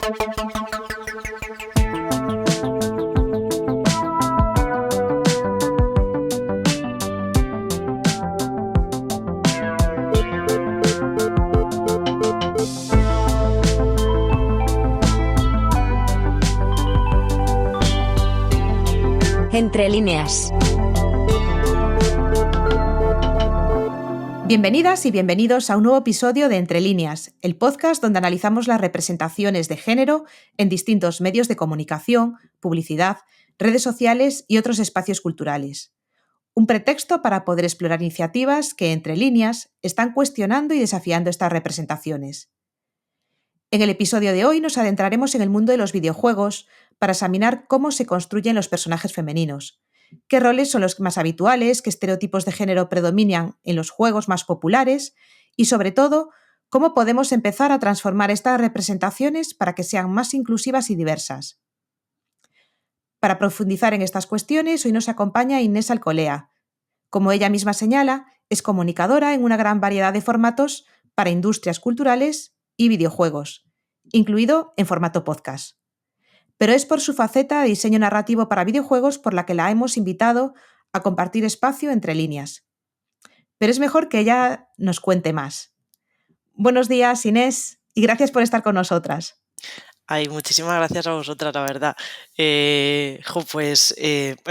Entre líneas. Bienvenidas y bienvenidos a un nuevo episodio de Entre líneas, el podcast donde analizamos las representaciones de género en distintos medios de comunicación, publicidad, redes sociales y otros espacios culturales. Un pretexto para poder explorar iniciativas que, entre líneas, están cuestionando y desafiando estas representaciones. En el episodio de hoy nos adentraremos en el mundo de los videojuegos para examinar cómo se construyen los personajes femeninos, qué roles son los más habituales, qué estereotipos de género predominan en los juegos más populares y, sobre todo, cómo podemos empezar a transformar estas representaciones para que sean más inclusivas y diversas. Para profundizar en estas cuestiones, hoy nos acompaña Inés Alcolea. Como ella misma señala, es comunicadora en una gran variedad de formatos para industrias culturales y videojuegos, incluido en formato podcast. Pero es por su faceta de diseño narrativo para videojuegos por la que la hemos invitado a compartir espacio entre líneas. Pero es mejor que ella nos cuente más. Buenos días, Inés, y gracias por estar con nosotras. Ay, muchísimas gracias a vosotras, la verdad.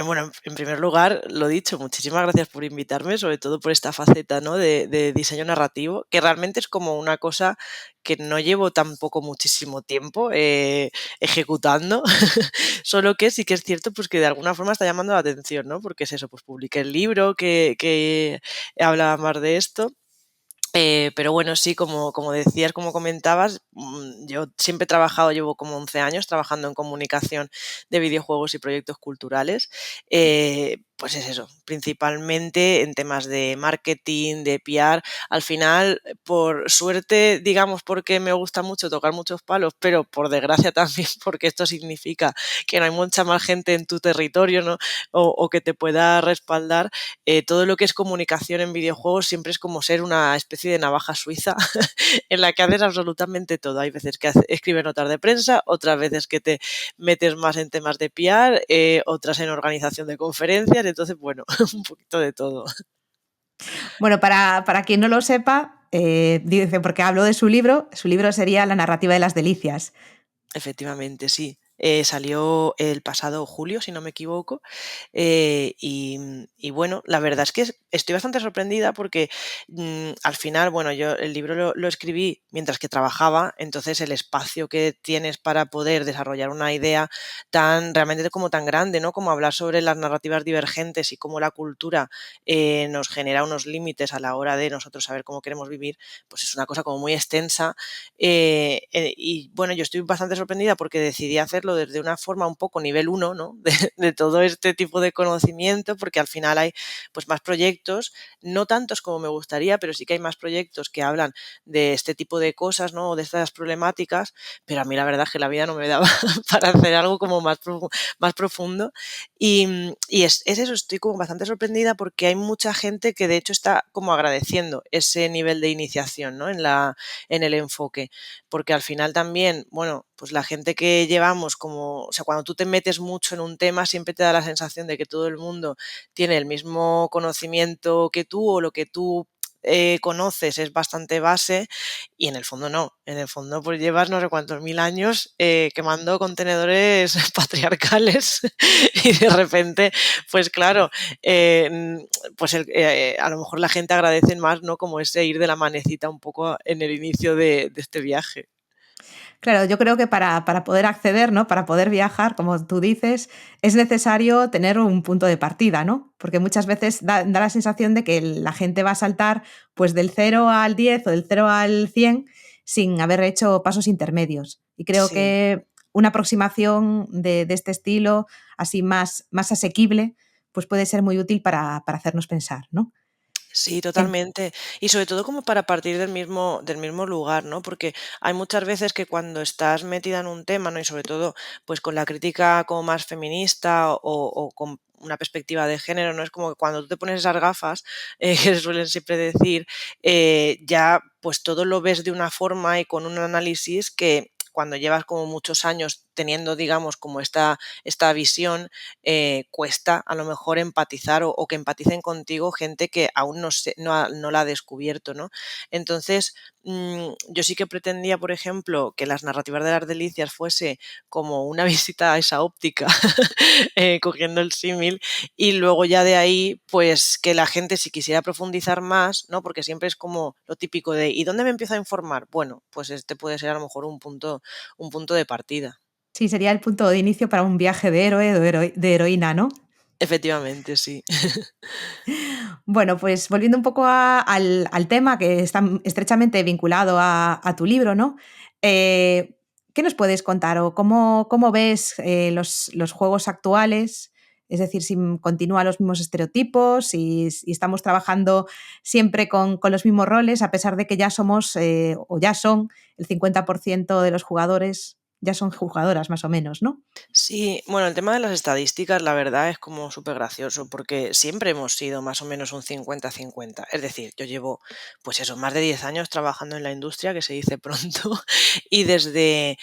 Bueno, en primer lugar, lo dicho, muchísimas gracias por invitarme, sobre todo por esta faceta, ¿no?, de diseño narrativo, que realmente es como una cosa que no llevo tampoco muchísimo tiempo ejecutando, solo que sí que es cierto pues que de alguna forma está llamando la atención, ¿no? Porque es eso, pues publiqué el libro que habla más de esto. Pero bueno, sí, como decías, como comentabas, yo siempre he trabajado, llevo como 11 años trabajando en comunicación de videojuegos y proyectos culturales. Pues es eso, principalmente en temas de marketing, de PR. Al final, por suerte, digamos, porque me gusta mucho tocar muchos palos, pero por desgracia también porque esto significa que no hay mucha más gente en tu territorio, ¿no? O que te pueda respaldar. Todo lo que es comunicación en videojuegos siempre es como ser una especie de navaja suiza en la que haces absolutamente todo. Hay veces que escribes notas de prensa, otras veces que te metes más en temas de PR, otras en organización de conferencias, entonces, bueno, un poquito de todo. Bueno, para quien no lo sepa, dice, porque hablo de su libro sería La narrativa de las delicias. Efectivamente, sí. Salió el pasado julio, si no me equivoco, y bueno, la verdad es que estoy bastante sorprendida porque al final, bueno, yo el libro lo escribí mientras que trabajaba, entonces el espacio que tienes para poder desarrollar una idea realmente como tan grande, ¿no? Como hablar sobre las narrativas divergentes y cómo la cultura nos genera unos límites a la hora de nosotros saber cómo queremos vivir, pues es una cosa como muy extensa. Y bueno, yo estoy bastante sorprendida porque decidí hacerlo desde una forma un poco nivel 1, ¿no? De todo este tipo de conocimiento, porque al final hay pues más proyectos, no tantos como me gustaría, pero sí que hay más proyectos que hablan de este tipo de cosas, ¿no? De estas problemáticas, pero a mí la verdad es que la vida no me daba para hacer algo como más profundo. Y es eso, estoy como bastante sorprendida porque hay mucha gente que de hecho está como agradeciendo ese nivel de iniciación, ¿no? En el enfoque, porque al final también, bueno, pues la gente que llevamos como, o sea, cuando tú te metes mucho en un tema siempre te da la sensación de que todo el mundo tiene el mismo conocimiento que tú o lo que tú conoces es bastante base y en el fondo no, en el fondo pues llevas no sé cuántos mil años quemando contenedores patriarcales y de repente, pues claro, pues a lo mejor la gente agradece más, ¿no? Como ese ir de la manecita un poco en el inicio de este viaje. Claro, yo creo que para poder acceder, ¿no? Para poder viajar, como tú dices, es necesario tener un punto de partida, ¿no? Porque muchas veces da la sensación de que la gente va a saltar pues del 0 al 10 o del 0 al 100 sin haber hecho pasos intermedios. Y creo Sí. que una aproximación de este estilo, así más asequible, pues puede ser muy útil para hacernos pensar, ¿no? Sí, En- totalmente. Y sobre todo como para partir del mismo lugar, ¿no? Porque hay muchas veces que cuando estás metida en un tema, ¿no? Y sobre todo, pues con la crítica como más feminista o con una perspectiva de género, ¿no? Es como que cuando tú te pones esas gafas, que suelen siempre decir, ya pues todo lo ves de una forma y con un análisis que cuando llevas como muchos años teniendo, digamos, como esta visión, cuesta a lo mejor empatizar o que empaticen contigo gente que aún no la ha descubierto, ¿no? Entonces, yo sí que pretendía, por ejemplo, que las narrativas de las delicias fuese como una visita a esa óptica, cogiendo el símil, y luego ya de ahí, pues que la gente si quisiera profundizar más, ¿no? Porque siempre es como lo típico de ¿y dónde me empiezo a informar? Bueno, pues este puede ser a lo mejor un punto de partida. Sí, sería el punto de inicio para un viaje de héroe o de heroína, ¿no? Efectivamente, sí. Bueno, pues volviendo un poco al tema que está estrechamente vinculado a tu libro, ¿no? ¿Qué nos puedes contar o cómo ves los juegos actuales? Es decir, si continúan los mismos estereotipos, si estamos trabajando siempre con los mismos roles, a pesar de que ya somos o ya son el 50% de los jugadores, ya son jugadoras más o menos, ¿no? Sí, bueno, el tema de las estadísticas, la verdad, es como súper gracioso, porque siempre hemos sido más o menos un 50-50. Es decir, yo llevo, pues eso, más de 10 años trabajando en la industria, que se dice pronto, y desde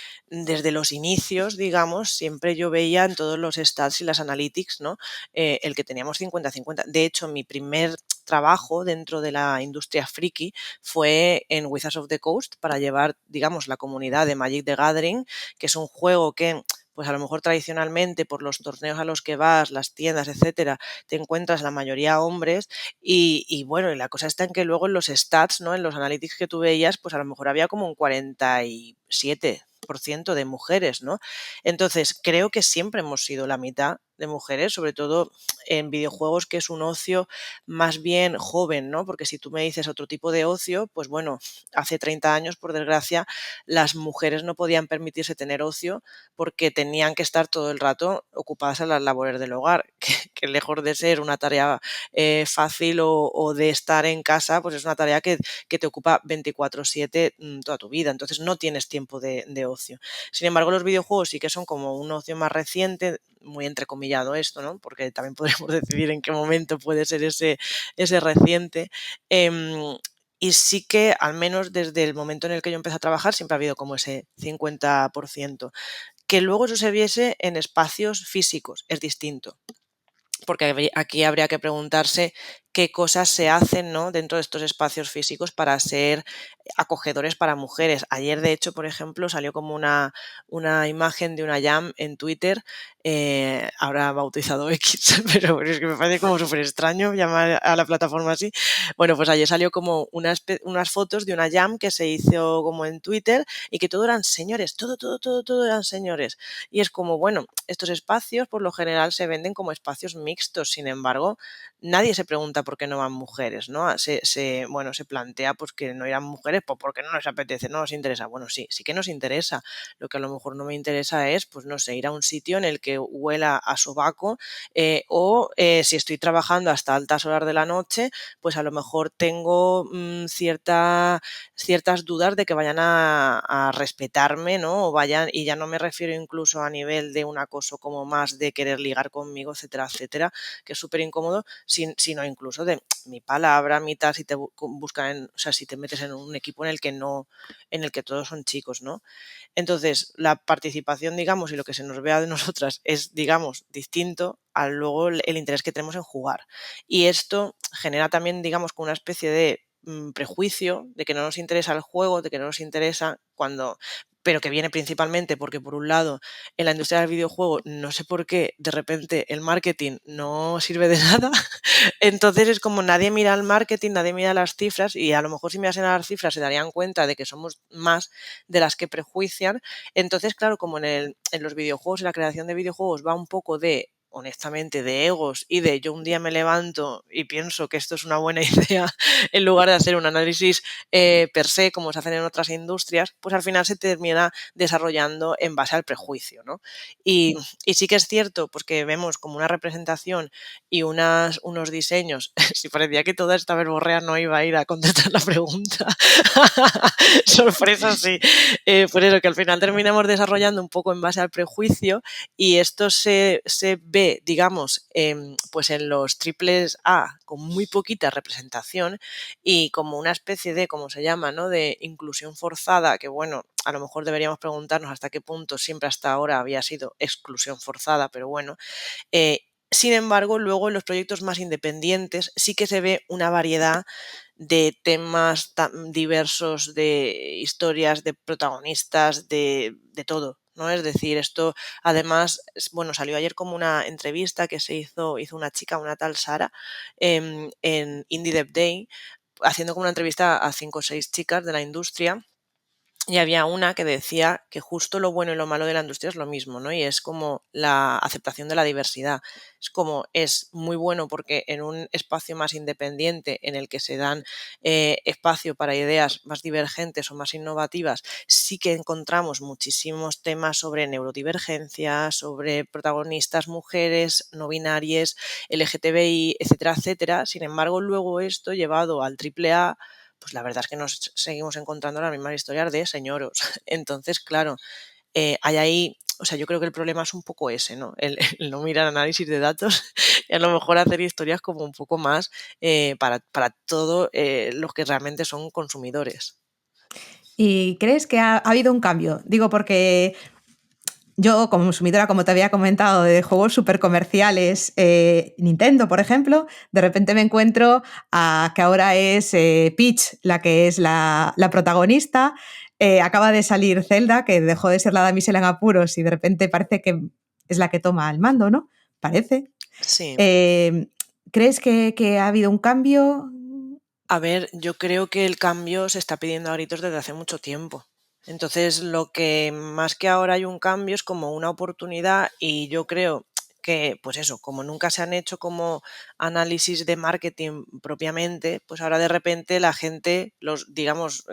los inicios, digamos, siempre yo veía en todos los stats y las analytics, ¿no? El que teníamos 50-50. De hecho, mi primer trabajo dentro de la industria friki fue en Wizards of the Coast para llevar, digamos, la comunidad de Magic the Gathering, que es un juego que pues a lo mejor tradicionalmente por los torneos a los que vas, las tiendas, etcétera, te encuentras la mayoría hombres y bueno, y la cosa está en que luego en los stats, ¿no? En los analytics que tú veías, pues a lo mejor había como un 47% de mujeres, ¿no? Entonces, creo que siempre hemos sido la mitad de mujeres, sobre todo en videojuegos, que es un ocio más bien joven, ¿no? Porque si tú me dices otro tipo de ocio, pues bueno, hace 30 años, por desgracia, las mujeres no podían permitirse tener ocio porque tenían que estar todo el rato ocupadas en las labores del hogar, que lejos de ser una tarea fácil o de estar en casa, pues es una tarea que te ocupa 24/7 toda tu vida, entonces no tienes tiempo de ocio. Sin embargo, los videojuegos sí que son como un ocio más reciente, muy entrecomillado esto, ¿no? Porque también podremos decidir en qué momento puede ser ese reciente. Em, y sí que, al menos desde el momento en el que yo empecé a trabajar, siempre ha habido como ese 50%. Que luego eso se viese en espacios físicos es distinto, porque aquí habría que preguntarse qué cosas se hacen, ¿no? Dentro de estos espacios físicos para ser acogedores para mujeres. Ayer, de hecho, por ejemplo, salió como una imagen de una jam en Twitter, ahora bautizado X, pero es que me parece como súper extraño llamar a la plataforma así. Bueno, pues ayer salió como unas fotos de una jam que se hizo como en Twitter y que todo eran señores, todo eran señores. Y es como, bueno, estos espacios por lo general se venden como espacios mixtos, sin embargo, nadie se pregunta por qué no van mujeres, ¿no? Bueno, se plantea pues que no irán mujeres pues porque no les apetece, no nos interesa. Bueno, sí que nos interesa. Lo que a lo mejor no me interesa es, pues no sé, ir a un sitio en el que huela a sobaco si estoy trabajando hasta altas horas de la noche, pues a lo mejor tengo ciertas dudas de que vayan a respetarme, ¿no? O vayan, y ya no me refiero incluso a nivel de un acoso como más de querer ligar conmigo, etcétera, que es súper incómodo, sino incluso de mi palabra, mi tal, si te buscan, o sea, si te metes en un equipo en el que todos son chicos, ¿no? Entonces, la participación, digamos, y lo que se nos vea de nosotras es, digamos, distinto a luego el interés que tenemos en jugar. Y esto genera también, digamos, como una especie de prejuicio de que no nos interesa el juego, de que no nos interesa pero que viene principalmente porque, por un lado, en la industria del videojuego, no sé por qué, de repente el marketing no sirve de nada. Entonces es como nadie mira el marketing, nadie mira las cifras, y a lo mejor si mirasen a las cifras se darían cuenta de que somos más de las que prejuician. Entonces, claro, como en los videojuegos, en la creación de videojuegos va un poco de, honestamente, de egos y de yo un día me levanto y pienso que esto es una buena idea en lugar de hacer un análisis per se como se hacen en otras industrias, pues al final se termina desarrollando en base al prejuicio, ¿no? Y sí que es cierto pues que vemos como una representación y unos diseños, si parecía que toda esta verborrea no iba a ir a contestar la pregunta, sorpresa sí, pues eso, que al final terminamos desarrollando un poco en base al prejuicio, y esto se ve ve, digamos, pues en los triples A con muy poquita representación y como una especie de, ¿cómo se llama?, ¿no?, de inclusión forzada, que bueno, a lo mejor deberíamos preguntarnos hasta qué punto siempre hasta ahora había sido exclusión forzada, pero bueno. Sin embargo, luego en los proyectos más independientes sí que se ve una variedad de temas tan diversos, de historias, de protagonistas, de todo, ¿no? Es decir, esto además, bueno, salió ayer como una entrevista que hizo una chica, una tal Sara, en Indie Dev Day, haciendo como una entrevista a 5 o 6 chicas de la industria. Y había una que decía que justo lo bueno y lo malo de la industria es lo mismo, ¿no? Y es como la aceptación de la diversidad. Es como es muy bueno porque en un espacio más independiente en el que se dan espacio para ideas más divergentes o más innovativas, sí que encontramos muchísimos temas sobre neurodivergencia, sobre protagonistas mujeres, no binarias, LGTBI, etcétera, etcétera. Sin embargo, luego esto llevado al triple A, pues la verdad es que nos seguimos encontrando las mismas historias de señoros. Entonces, claro, hay ahí, o sea, yo creo que el problema es un poco ese, ¿no? El no mirar análisis de datos y a lo mejor hacer historias como un poco más para todos los que realmente son consumidores. ¿Y crees que ha habido un cambio? Digo, porque yo, como consumidora, como te había comentado, de juegos súper comerciales, Nintendo, por ejemplo, de repente me encuentro a que ahora es Peach la que es la protagonista. Acaba de salir Zelda, que dejó de ser la damisela en apuros y de repente parece que es la que toma el mando, ¿no? Parece. Sí. Eh, ¿Crees que ha habido un cambio? A ver, yo creo que el cambio se está pidiendo a gritos desde hace mucho tiempo. Entonces, lo que más que ahora hay un cambio es como una oportunidad y yo creo que, pues eso, como nunca se han hecho como análisis de marketing propiamente, pues ahora de repente la gente, digamos,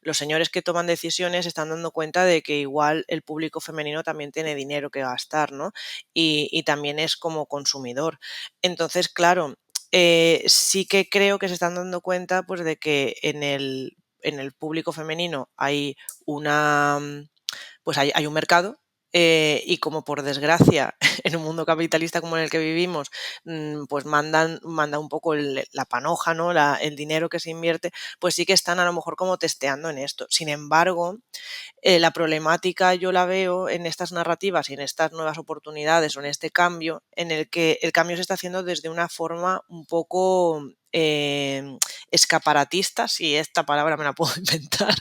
los señores que toman decisiones están dando cuenta de que igual el público femenino también tiene dinero que gastar, ¿no? Y también es como consumidor. Entonces, claro, sí que creo que se están dando cuenta, pues, de que en el público femenino hay una, pues hay un mercado, y como por desgracia en un mundo capitalista como en el que vivimos, pues manda un poco la panoja, ¿no? El dinero que se invierte, pues sí que están a lo mejor como testeando en esto. Sin embargo, la problemática yo la veo en estas narrativas y en estas nuevas oportunidades o en este cambio, en el que el cambio se está haciendo desde una forma un poco escaparatista, si esta palabra me la puedo inventar.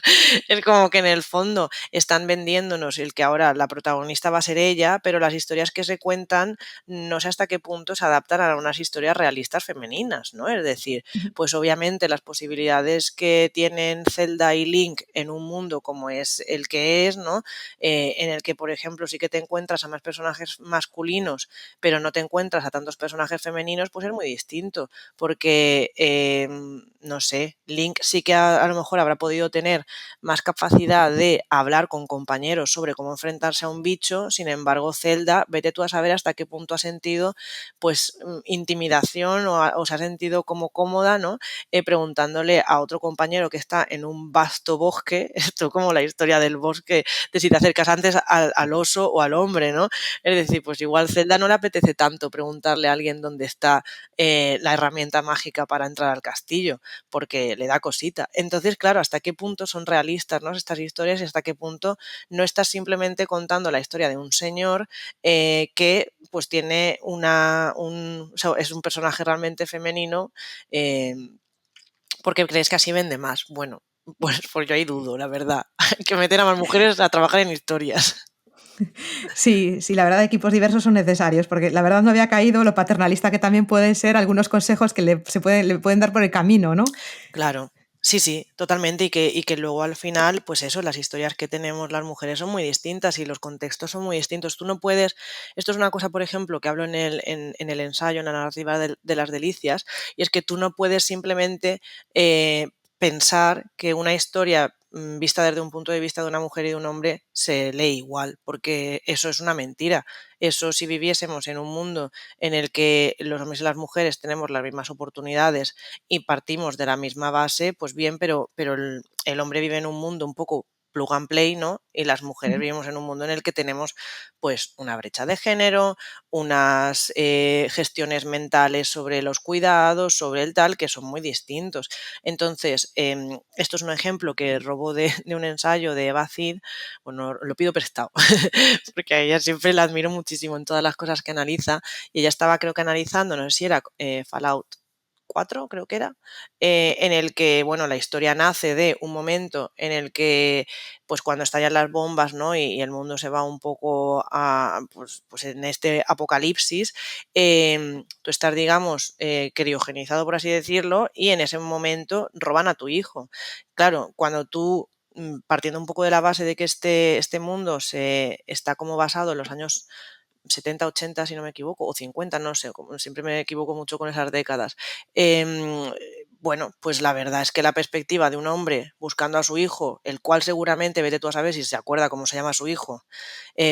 Es como que en el fondo están vendiéndonos el que ahora la protagonista va a ser ella, pero las historias que se cuentan no sé hasta qué punto se adaptan a unas historias realistas femeninas, ¿no? Es decir, pues obviamente las posibilidades que tienen Zelda y Link en un mundo como es el que es, ¿no? En el que, por ejemplo, sí que te encuentras a más personajes masculinos, pero no te encuentras a tantos personajes femeninos, pues es muy distinto, porque, no sé, Link sí que a lo mejor habrá podido tener más capacidad de hablar con compañeros sobre cómo enfrentarse a un bicho, sin embargo, Zelda, vete tú a saber hasta qué punto ha sentido, pues, intimidación o se ha sentido como cómoda, ¿no? Preguntándole a otro compañero que está en un vasto bosque, esto como la historia del bosque, de si te acercas antes al oso o al hombre, ¿no? Es decir, pues igual Zelda no le apetece tanto preguntarle a alguien dónde está la herramienta mágica para entrar al castillo, porque le da cosita. Entonces, claro, ¿hasta qué punto son realistas, ¿no?, estas historias y hasta qué punto no estás simplemente contando la historia de un señor que pues tiene o sea, es un personaje realmente femenino eh, porque crees que así vende más? Bueno, pues yo ahí dudo, la verdad. Hay que meter a más mujeres a trabajar en historias. Sí, sí, la verdad, equipos diversos son necesarios, porque la verdad no había caído lo paternalista que también pueden ser algunos consejos que le pueden dar por el camino, ¿no? Claro, sí, sí, totalmente. Y que luego al final, pues eso, las historias que tenemos las mujeres son muy distintas y los contextos son muy distintos. Tú no puedes, esto es una cosa, por ejemplo, que hablo en el ensayo, en la narrativa de las delicias, y es que tú no puedes simplemente pensar que una historia vista desde un punto de vista de una mujer y de un hombre se lee igual, porque eso es una mentira. Eso, si viviésemos en un mundo en el que los hombres y las mujeres tenemos las mismas oportunidades y partimos de la misma base, pues bien, pero el hombre vive en un mundo un poco plug and play, ¿no? Y las mujeres Ujú. vivimos en un mundo en el que tenemos pues una brecha de género, unas gestiones mentales sobre los cuidados, sobre el tal, que son muy distintos. Entonces, esto es un ejemplo que robo de un ensayo de Eva Cid, bueno, lo pido prestado, porque a ella siempre la admiro muchísimo en todas las cosas que analiza, y ella estaba creo que analizando, no sé si era Fallout 4, creo que era, en el que, bueno, la historia nace de un momento en el que, pues cuando estallan las bombas, ¿no? Y el mundo se va un poco a, pues en este apocalipsis, tú estás, digamos, criogenizado, por así decirlo, y en ese momento roban a tu hijo. Claro, cuando tú partiendo un poco de la base de que este mundo está como basado en los años 70, 80, si no me equivoco, o 50, no sé, como siempre me equivoco mucho con esas décadas. Bueno, pues la verdad es que la perspectiva de un hombre buscando a su hijo, el cual seguramente, vete tú a saber si se acuerda cómo se llama su hijo,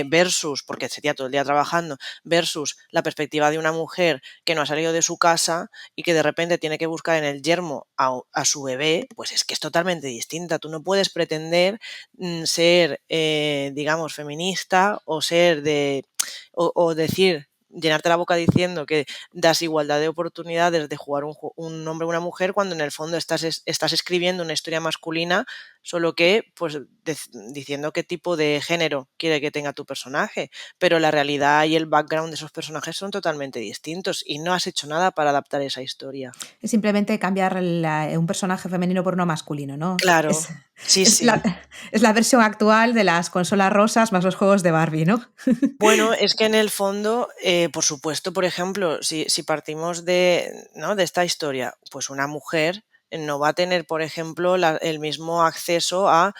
versus, porque sería todo el día trabajando, versus la perspectiva de una mujer que no ha salido de su casa y que de repente tiene que buscar en el yermo a su bebé, pues es que es totalmente distinta. Tú no puedes pretender ser, digamos, feminista o ser o decir, llenarte la boca diciendo que das igualdad de oportunidades de jugar un hombre o una mujer cuando en el fondo estás escribiendo una historia masculina, solo que pues diciendo qué tipo de género quiere que tenga tu personaje, pero la realidad y el background de esos personajes son totalmente distintos y no has hecho nada para adaptar esa historia. Es simplemente cambiar un personaje femenino por uno masculino, ¿no? Claro, Es, sí, es sí. la, es la versión actual de las consolas rosas más los juegos de Barbie, ¿no? Bueno, es que en el fondo, por supuesto, por ejemplo, si partimos de, ¿no? de esta historia, pues una mujer no va a tener, por ejemplo, el mismo acceso a,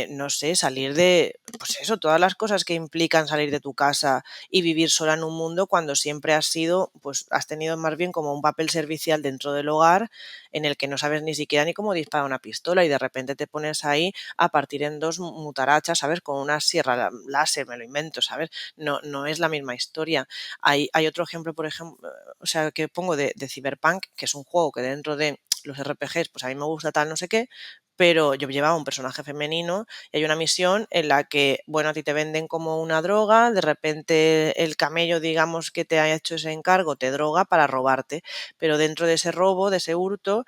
no sé, salir de, pues eso, todas las cosas que implican salir de tu casa y vivir sola en un mundo cuando siempre has sido, pues has tenido más bien como un papel servicial dentro del hogar en el que no sabes ni siquiera ni cómo disparar una pistola y de repente te pones ahí a partir en dos mutarachas, ¿sabes? Con una sierra láser, me lo invento, ¿sabes? No, no es la misma historia. Hay otro ejemplo, por ejemplo, o sea, que pongo de Cyberpunk, que es un juego que dentro de los RPGs, pues a mí me gusta tal, no sé qué, pero yo llevaba un personaje femenino y hay una misión en la que, bueno, a ti te venden como una droga, de repente el camello, digamos, que te ha hecho ese encargo, te droga para robarte, pero dentro de ese robo, de ese hurto,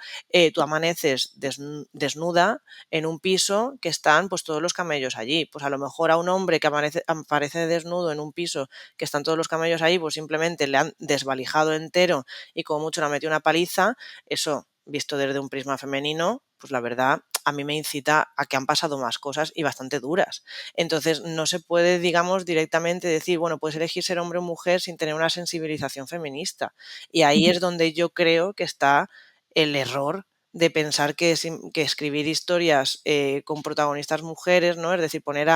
tú amaneces desnuda en un piso que están pues todos los camellos allí. Pues a lo mejor a un hombre que aparece desnudo en un piso que están todos los camellos ahí, pues simplemente le han desvalijado entero y como mucho le han metido una paliza. Eso, visto desde un prisma femenino, pues la verdad a mí me incita a que han pasado más cosas y bastante duras. Entonces no se puede, digamos, directamente decir, bueno, puedes elegir ser hombre o mujer sin tener una sensibilización feminista. Y ahí es donde yo creo que está el error de pensar que escribir historias con protagonistas mujeres, ¿no? Es decir, poner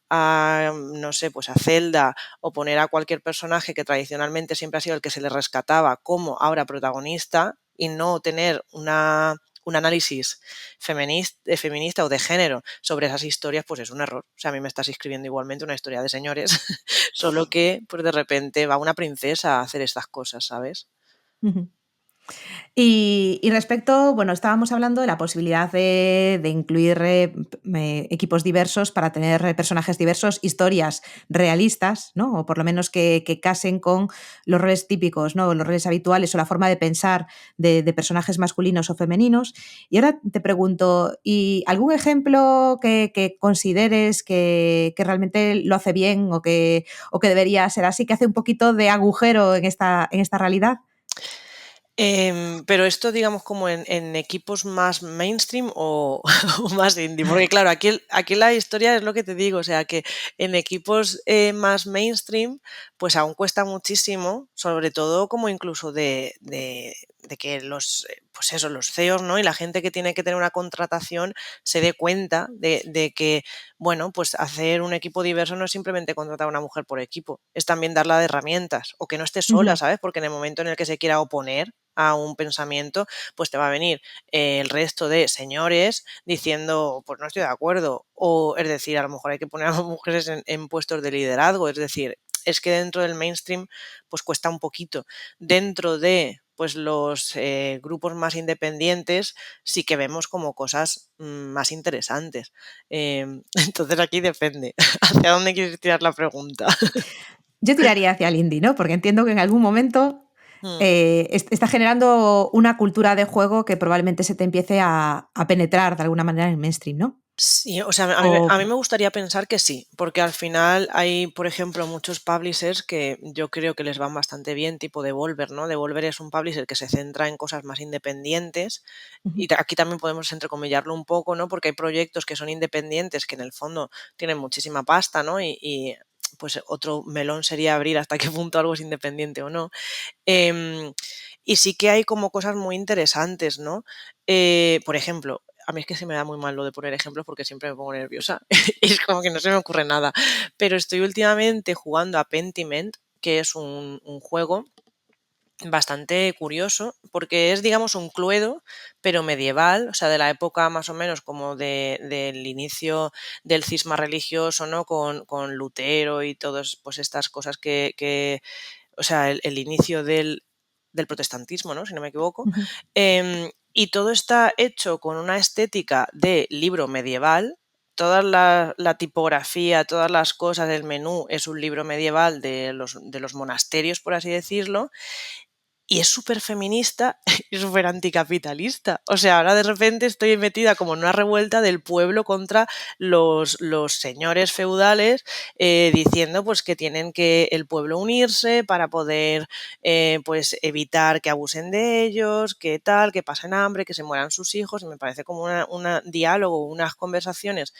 no sé, pues a Zelda o poner a cualquier personaje que tradicionalmente siempre ha sido el que se le rescataba como ahora protagonista y no tener un análisis feminista o de género sobre esas historias, pues es un error. O sea, a mí me estás escribiendo igualmente una historia de señores, solo que pues de repente va una princesa a hacer estas cosas, ¿sabes? Ujú. Y respecto, bueno, estábamos hablando de la posibilidad de incluir equipos diversos para tener personajes diversos, historias realistas, ¿no? O por lo menos que casen con los roles típicos, ¿no? Los roles habituales o la forma de pensar de personajes masculinos o femeninos. Y ahora te pregunto, ¿y algún ejemplo que consideres que realmente lo hace bien o que debería ser así, que hace un poquito de agujero en esta realidad? Pero esto, digamos, como en equipos más mainstream o, o más indie, porque claro, aquí la historia es lo que te digo, o sea, que en equipos más mainstream, pues aún cuesta muchísimo, sobre todo como incluso de que pues eso, los CEOs, ¿no? Y la gente que tiene que tener una contratación se dé cuenta de que, bueno, pues hacer un equipo diverso no es simplemente contratar a una mujer por equipo, es también darle de herramientas o que no esté sola, Ujú. ¿sabes? Porque en el momento en el que se quiera oponer a un pensamiento, pues te va a venir el resto de señores diciendo, pues no estoy de acuerdo, o es decir, a lo mejor hay que poner a las mujeres en puestos de liderazgo, es decir, es que dentro del mainstream pues cuesta un poquito. Dentro de pues los grupos más independientes sí que vemos como cosas más interesantes. Entonces aquí depende. ¿Hacia dónde quieres tirar la pregunta? Yo tiraría hacia el indie, ¿no? Porque entiendo que en algún momento Mm. está generando una cultura de juego que probablemente se te empiece a penetrar de alguna manera en el mainstream, ¿no? Sí, o sea, O, a mí me gustaría pensar que sí, porque al final hay, por ejemplo, muchos publishers que yo creo que les van bastante bien, tipo Devolver, ¿no? Devolver es un publisher que se centra en cosas más independientes Ujú. y aquí también podemos entrecomillarlo un poco, ¿no? Porque hay proyectos que son independientes que en el fondo tienen muchísima pasta, ¿no? Pues otro melón sería abrir hasta qué punto algo es independiente o no. Em, y sí que hay como cosas muy interesantes, ¿no? Por ejemplo, a mí es que se me da muy mal lo de poner ejemplos porque siempre me pongo nerviosa y es como que no se me ocurre nada. Pero estoy últimamente jugando a Pentiment, que es un juego bastante curioso porque es, digamos, un Cluedo, pero medieval, o sea, de la época más o menos como del inicio del cisma religioso, ¿no? Con Lutero y todas pues estas cosas o sea, el inicio del protestantismo, ¿no? Si no me equivoco. Ujú. Y todo está hecho con una estética de libro medieval. Toda la tipografía, todas las cosas del menú es un libro medieval de los monasterios, por así decirlo, y es súper feminista y súper anticapitalista. O sea, ahora de repente estoy metida como en una revuelta del pueblo contra los señores feudales, diciendo pues que tienen que el pueblo unirse para poder pues evitar que abusen de ellos, que tal, que pasen hambre, que se mueran sus hijos. Y me parece como un diálogo, unas conversaciones,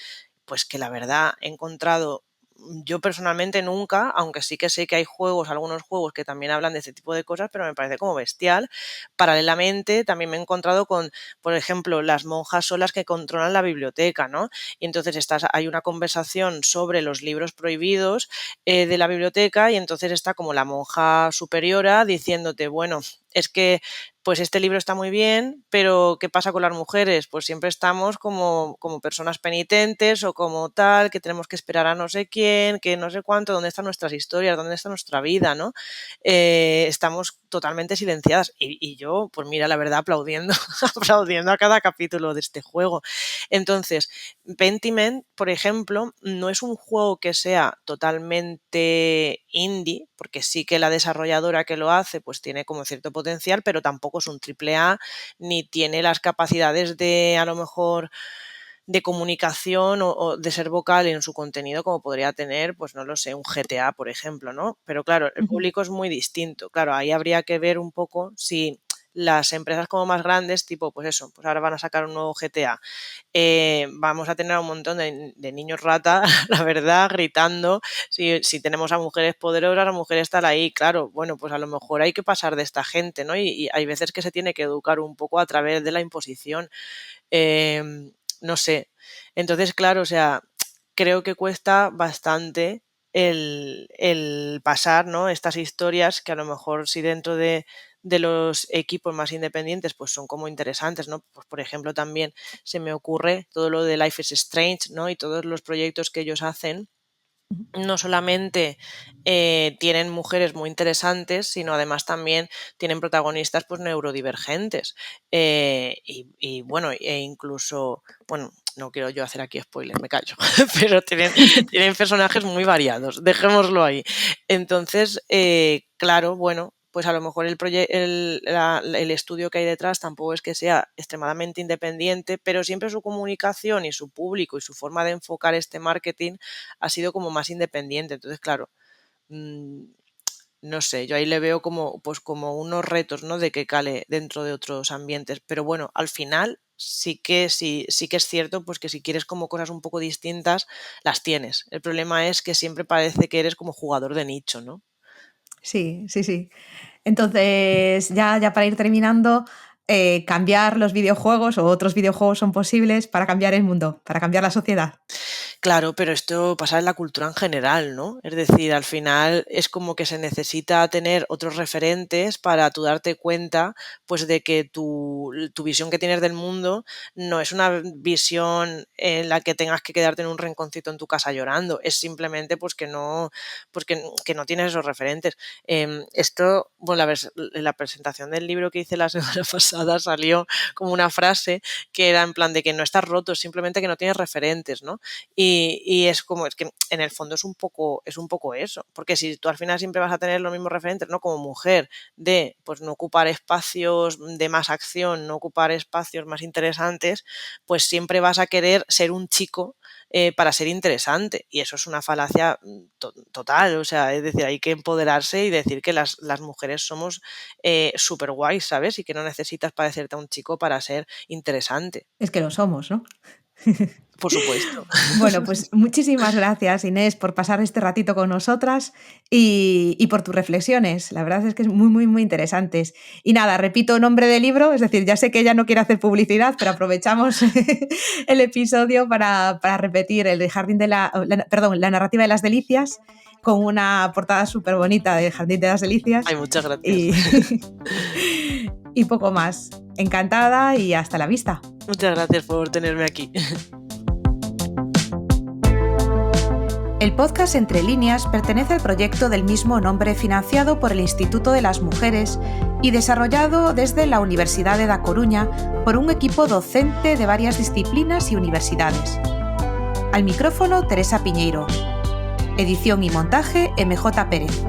pues que la verdad he encontrado yo personalmente nunca, aunque sí que sé que hay juegos, algunos juegos que también hablan de este tipo de cosas, pero me parece como bestial. Paralelamente, también me he encontrado con, por ejemplo, las monjas son las que controlan la biblioteca, ¿no? Y entonces hay una conversación sobre los libros prohibidos de la biblioteca y entonces está como la monja superiora diciéndote, bueno, es que pues este libro está muy bien, pero ¿qué pasa con las mujeres? Pues siempre estamos como personas penitentes o como tal, que tenemos que esperar a no sé quién, que no sé cuánto, dónde están nuestras historias, dónde está nuestra vida, ¿no? Estamos totalmente silenciadas. Y yo, pues mira, la verdad, aplaudiendo, aplaudiendo a cada capítulo de este juego. Entonces, Pentiment, por ejemplo, no es un juego que sea totalmente indie, porque sí que la desarrolladora que lo hace pues tiene como cierto potencial, pero tampoco es un triple A, ni tiene las capacidades de a lo mejor de comunicación o de ser vocal en su contenido como podría tener, pues no lo sé, un GTA, por ejemplo, ¿no? Pero claro, el Ujú. público es muy distinto. Claro, ahí habría que ver un poco si las empresas como más grandes, tipo, pues eso, pues ahora van a sacar un nuevo GTA, vamos a tener un montón de niños rata, la verdad, gritando. Si tenemos a mujeres poderosas, a mujeres tal ahí, claro, bueno, pues a lo mejor hay que pasar de esta gente, ¿no? Y hay veces que se tiene que educar un poco a través de la imposición. No sé. Entonces, claro, o sea, creo que cuesta bastante el pasar, ¿no? Estas historias que a lo mejor si dentro de los equipos más independientes pues son como interesantes, ¿no? Pues por ejemplo también se me ocurre todo lo de Life is Strange, ¿no? Y todos los proyectos que ellos hacen Ujú. no solamente tienen mujeres muy interesantes, sino además también tienen protagonistas pues neurodivergentes. Bueno, e incluso, bueno, no quiero yo hacer aquí spoiler, me callo, pero tienen personajes muy variados, dejémoslo ahí. Entonces, claro, bueno, pues a lo mejor el estudio que hay detrás tampoco es que sea extremadamente independiente, pero siempre su comunicación y su público y su forma de enfocar este marketing ha sido como más independiente. Entonces, claro, mm, no sé, yo ahí le veo como, pues como unos retos, ¿no? De que cale dentro de otros ambientes. Pero bueno, al final sí que es cierto, pues que si quieres como cosas un poco distintas, las tienes. El problema es que siempre parece que eres como jugador de nicho, ¿no? Sí, sí, sí. Entonces, ya para ir terminando, cambiar los videojuegos o otros videojuegos son posibles para cambiar el mundo, para cambiar la sociedad. Claro, pero esto pasa en la cultura en general, ¿no? Es decir, al final es como que se necesita tener otros referentes para tú darte cuenta, pues, de que tu visión que tienes del mundo no es una visión en la que tengas que quedarte en un rinconcito en tu casa llorando. Es simplemente, que no tienes esos referentes. Esto, bueno, en la presentación del libro que hice la semana pasada salió como una frase que era en plan de que no estás roto, es simplemente que no tienes referentes, ¿no? Y es que en el fondo es un poco eso, porque si tú al final siempre vas a tener los mismos referentes, ¿no? Como mujer, de pues no ocupar espacios de más acción, no ocupar espacios más interesantes, pues siempre vas a querer ser un chico para ser interesante, y eso es una falacia total. O sea, es decir, hay que empoderarse y decir que las mujeres somos súper guays, ¿sabes? Y que no necesitas parecerte a un chico para ser interesante. Es que lo somos, ¿no? Por supuesto. Bueno, pues muchísimas gracias, Inés, por pasar este ratito con nosotras y por tus reflexiones. La verdad es que es muy, muy, muy interesantes. Y nada, repito nombre del libro, es decir, ya sé que ella no quiere hacer publicidad, pero aprovechamos el episodio para repetir el Jardín de la narrativa de las delicias, con una portada súper bonita de Jardín de las Delicias. Ay, muchas gracias. Y poco más. Encantada y hasta la vista. Muchas gracias por tenerme aquí. El podcast Entre Líneas pertenece al proyecto del mismo nombre financiado por el Instituto de las Mujeres y desarrollado desde la Universidad de Da Coruña por un equipo docente de varias disciplinas y universidades. Al micrófono, Teresa Piñeiro. Edición y montaje, MJ Pérez.